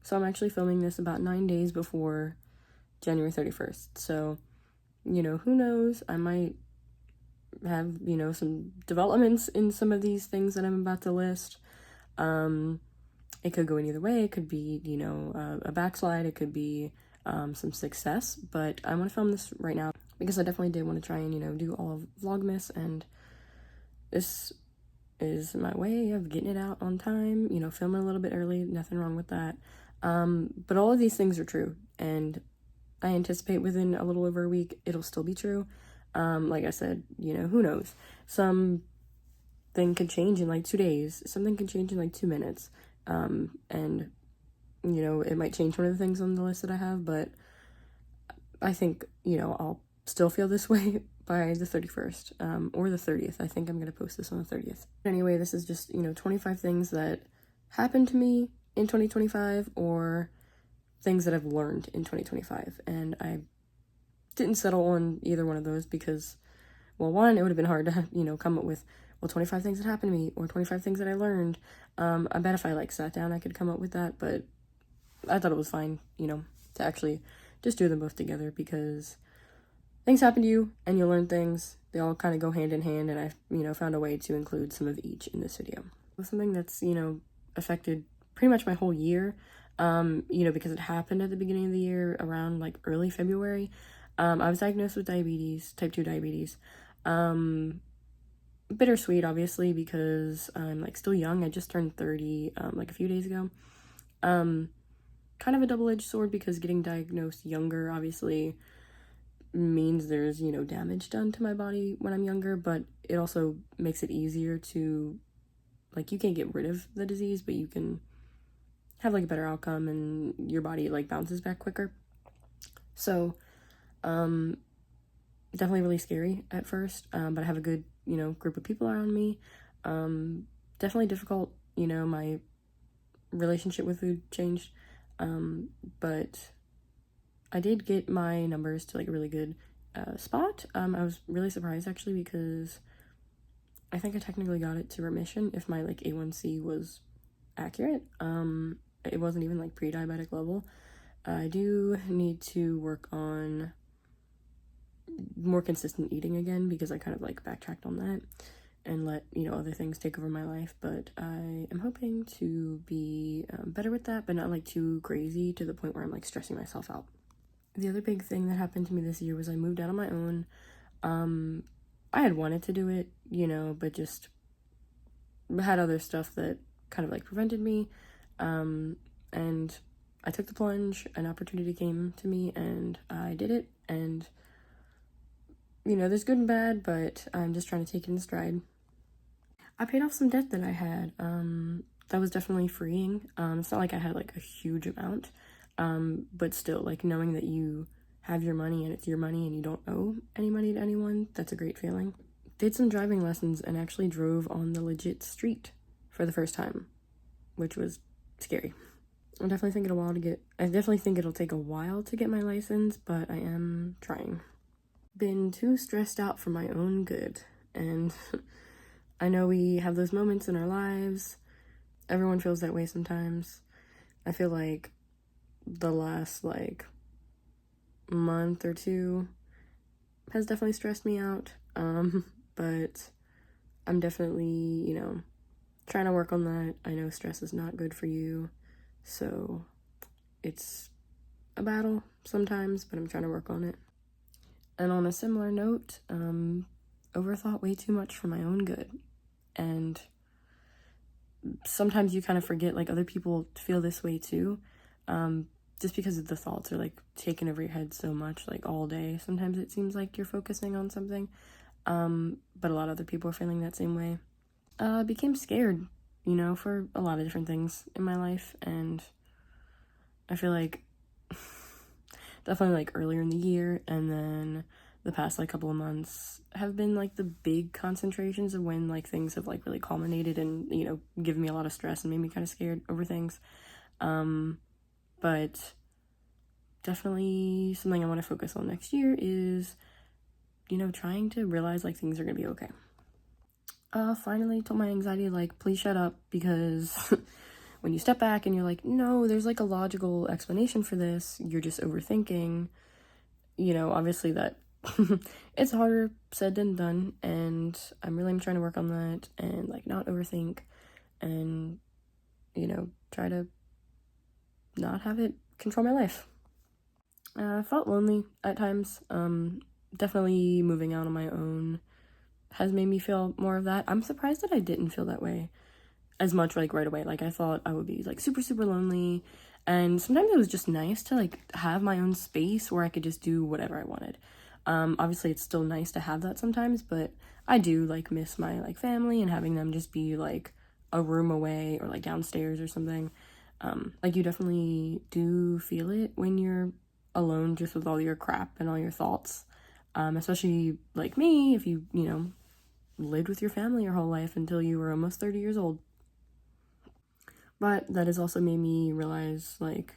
So I'm actually filming this about 9 days before January 31st. So, you know, who knows? I might have, you know, some developments in some of these things that I'm about to list. It could go in either way. It could be, you know, a backslide. It could be some success. But I want to film this right now because I definitely did want to try and, you know, do all of Vlogmas, and this is my way of getting it out on time, you know, filming a little bit early, nothing wrong with that. But all of these things are true, and I anticipate within a little over a week it'll still be true. Like I said, you know, who knows? Something could change in like 2 days, something can change in like 2 minutes, and you know, it might change one of the things on the list that I have, but I think, you know, I'll still feel this way by the 31st, or the 30th. I think I'm gonna post this on the 30th. Anyway, this is just, you know, 25 things that happened to me in 2025, or things that I've learned in 2025, and I didn't settle on either one of those because, well, one, it would have been hard to, you know, come up with, well, 25 things that happened to me, or 25 things that I learned. I bet if I, like, sat down, I could come up with that, but I thought it was fine, you know, to actually just do them both together, because things happen to you, and you learn things. They all kind of go hand in hand, and I, you know, found a way to include some of each in this video. Something that's, you know, affected pretty much my whole year, you know, because it happened at the beginning of the year, around, like, early February. I was diagnosed with diabetes, type 2 diabetes. Bittersweet, obviously, because I'm, like, still young. I just turned 30, like, a few days ago. Kind of a double-edged sword, because getting diagnosed younger, obviously, means there's, you know, damage done to my body when I'm younger, but it also makes it easier to, like, you can't get rid of the disease, but you can have, like, a better outcome, and your body, like, bounces back quicker. So, definitely really scary at first, but I have a good, you know, group of people around me. Definitely difficult, you know, my relationship with food changed, but I did get my numbers to, like, a really good spot. I was really surprised, actually, because I think I technically got it to remission if my, like, A1C was accurate. It wasn't even, like, pre-diabetic level. I do need to work on more consistent eating again, because I kind of, like, backtracked on that and let, you know, other things take over my life, but I am hoping to be better with that, but not, like, too crazy to the point where I'm, like, stressing myself out. The other big thing that happened to me this year was I moved out on my own. I had wanted to do it, you know, but just had other stuff that kind of, like, prevented me, and I took the plunge. An opportunity came to me, and I did it, and, you know, there's good and bad, but I'm just trying to take it in stride. I paid off some debt that I had. That was definitely freeing. It's not like I had, like, a huge amount, but still, like, knowing that you have your money and it's your money and you don't owe any money to anyone, that's a great feeling. Did some driving lessons and actually drove on the legit street for the first time, which was scary. I definitely think it'll take a while to get my license, but I am trying. Been too stressed out for my own good, and I know we have those moments in our lives. Everyone feels that way sometimes. I feel like the last, like, month or two has definitely stressed me out, but I'm definitely, you know, trying to work on that. I know stress is not good for you, so it's a battle sometimes, but I'm trying to work on it. And on a similar note, overthought way too much for my own good, and sometimes you kind of forget, like, other people feel this way too, just because the thoughts are, like, taking over your head so much, like, all day. Sometimes it seems like you're focusing on something, but a lot of other people are feeling that same way. I became scared, you know, for a lot of different things in my life, and I feel like definitely, like, earlier in the year, and then the past, like, couple of months have been, like, the big concentrations of when, like, things have, like, really culminated and, you know, given me a lot of stress and made me kind of scared over things. But definitely something I want to focus on next year is, you know, trying to realize, like, things are gonna be okay. Finally told my anxiety, like, please shut up, because when you step back and you're like, no, there's like a logical explanation for this, you're just overthinking, you know, obviously that it's harder said than done, and I'm trying to work on that and like not overthink and, you know, try to not have it control my life. I felt lonely at times. Definitely moving out on my own has made me feel more of that. I'm surprised that I didn't feel that way as much like right away. Like I thought I would be like super super lonely, and sometimes it was just nice to like have my own space where I could just do whatever I wanted. Obviously it's still nice to have that sometimes, but I do like miss my like family and having them just be like a room away or like downstairs or something. Like you definitely do feel it when you're alone just with all your crap and all your thoughts. Especially like me, if you know, lived with your family your whole life until you were almost 30 years old. But that has also made me realize, like,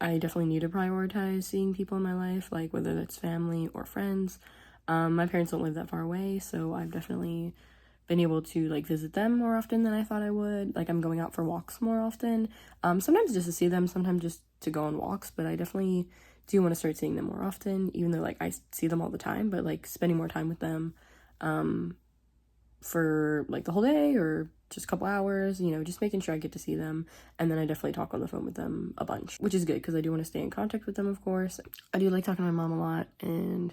I definitely need to prioritize seeing people in my life, like, whether that's family or friends. My parents don't live that far away, so I've definitely been able to, like, visit them more often than I thought I would. Like, I'm going out for walks more often. Sometimes just to see them, sometimes just to go on walks, but I definitely do want to start seeing them more often, even though, like, I see them all the time, but, like, spending more time with them, for like the whole day or just a couple hours, you know, just making sure I get to see them. And then I definitely talk on the phone with them a bunch, which is good because I do want to stay in contact with them, of course. I do like talking to my mom a lot, and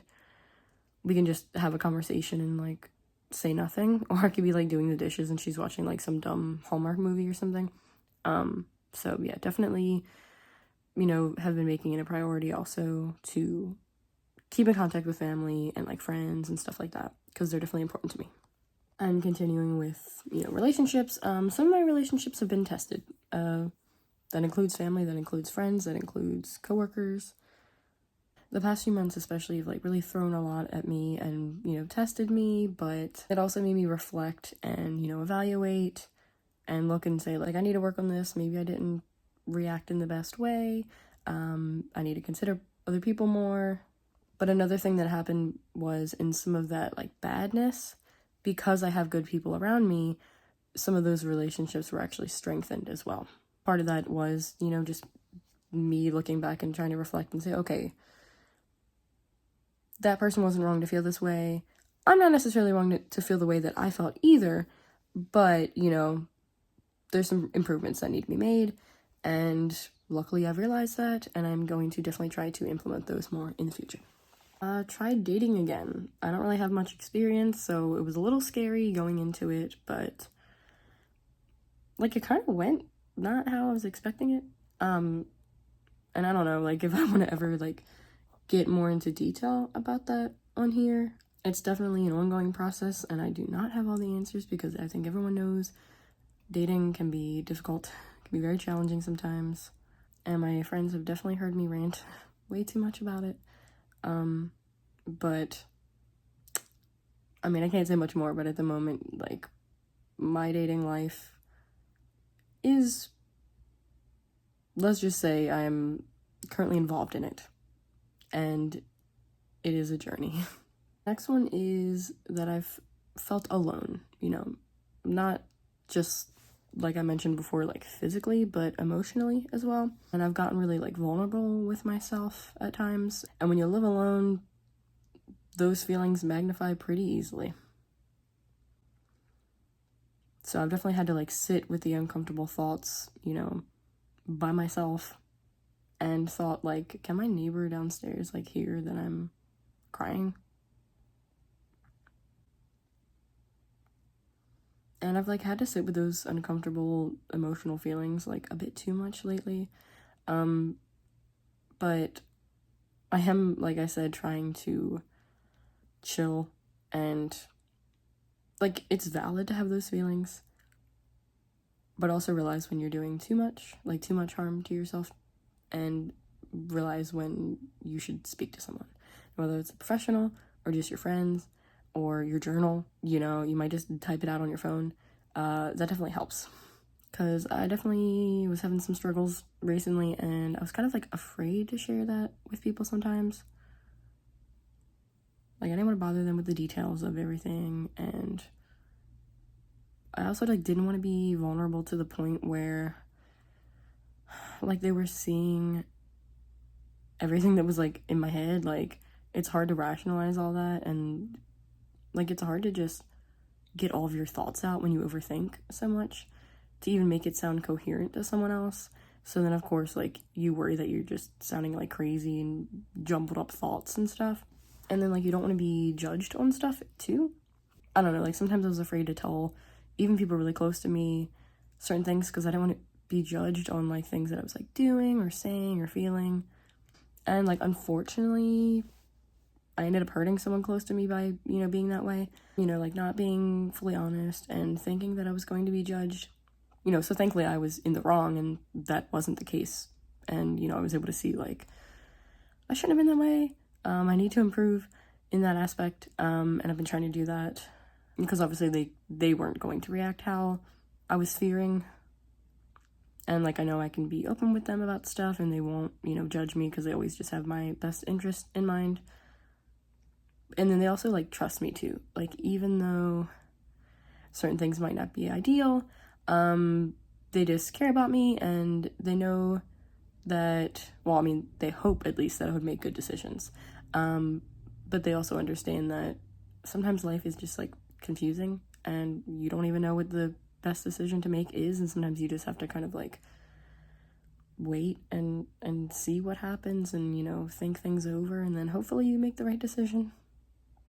we can just have a conversation and like say nothing, or I could be like doing the dishes and she's watching like some dumb Hallmark movie or something. So yeah, definitely, you know, have been making it a priority also to keep in contact with family and like friends and stuff like that, because they're definitely important to me. I'm continuing with, you know, relationships. Some of my relationships have been tested. That includes family, that includes friends, that includes coworkers. The past few months especially have like really thrown a lot at me and, you know, tested me, but it also made me reflect and, you know, evaluate and look and say, like, I need to work on this. Maybe I didn't react in the best way. I need to consider other people more. But another thing that happened was in some of that like badness, because I have good people around me, some of those relationships were actually strengthened as well. Part of that was, you know, just me looking back and trying to reflect and say, okay, that person wasn't wrong to feel this way. I'm not necessarily wrong to feel the way that I felt either, but, you know, there's some improvements that need to be made, and luckily I've realized that, and I'm going to definitely try to implement those more in the future. Tried dating again. I don't really have much experience, so it was a little scary going into it, but like it kind of went not how I was expecting it. And I don't know, like if I want to ever like get more into detail about that on here. It's definitely an ongoing process, and I do not have all the answers because I think everyone knows dating can be difficult, can be very challenging sometimes, and my friends have definitely heard me rant way too much about it. But I mean, I can't say much more, but at the moment, like, my dating life is, let's just say I'm currently involved in it, and it is a journey. Next one is that I've felt alone, you know, not just like I mentioned before, like physically, but emotionally as well. And I've gotten really like vulnerable with myself at times. And when you live alone, those feelings magnify pretty easily. So I've definitely had to like sit with the uncomfortable thoughts, you know, by myself, and thought like, can my neighbor downstairs like hear that I'm crying? And I've like had to sit with those uncomfortable emotional feelings like a bit too much lately. But I am, like I said, trying to chill, and like it's valid to have those feelings, but also realize when you're doing too much, like too much harm to yourself, and realize when you should speak to someone, whether it's a professional or just your friends or your journal. You know, you might just type it out on your phone. That definitely helps, because I definitely was having some struggles recently, and I was kind of like afraid to share that with people sometimes. Like I didn't want to bother them with the details of everything, and I also like didn't want to be vulnerable to the point where like they were seeing everything that was like in my head. Like it's hard to rationalize all that, and like it's hard to just get all of your thoughts out when you overthink so much to even make it sound coherent to someone else. So then of course like you worry that you're just sounding like crazy and jumbled up thoughts and stuff. And then like you don't want to be judged on stuff too. I don't know, like sometimes I was afraid to tell even people really close to me certain things because I didn't want to be judged on like things that I was like doing or saying or feeling. And like unfortunately I ended up hurting someone close to me by, you know, being that way, you know, like not being fully honest and thinking that I was going to be judged, you know. So thankfully I was in the wrong and that wasn't the case. And, you know, I was able to see like I shouldn't have been that way. I need to improve in that aspect. And I've been trying to do that because obviously they weren't going to react how I was fearing. And like I know I can be open with them about stuff and they won't, you know, judge me because they always just have my best interest in mind. And then they also like trust me too. Like even though certain things might not be ideal, they just care about me and they know that, well, I mean, they hope at least that I would make good decisions. But they also understand that sometimes life is just like confusing and you don't even know what the best decision to make is, and sometimes you just have to kind of like wait and see what happens and, you know, think things over and then hopefully you make the right decision.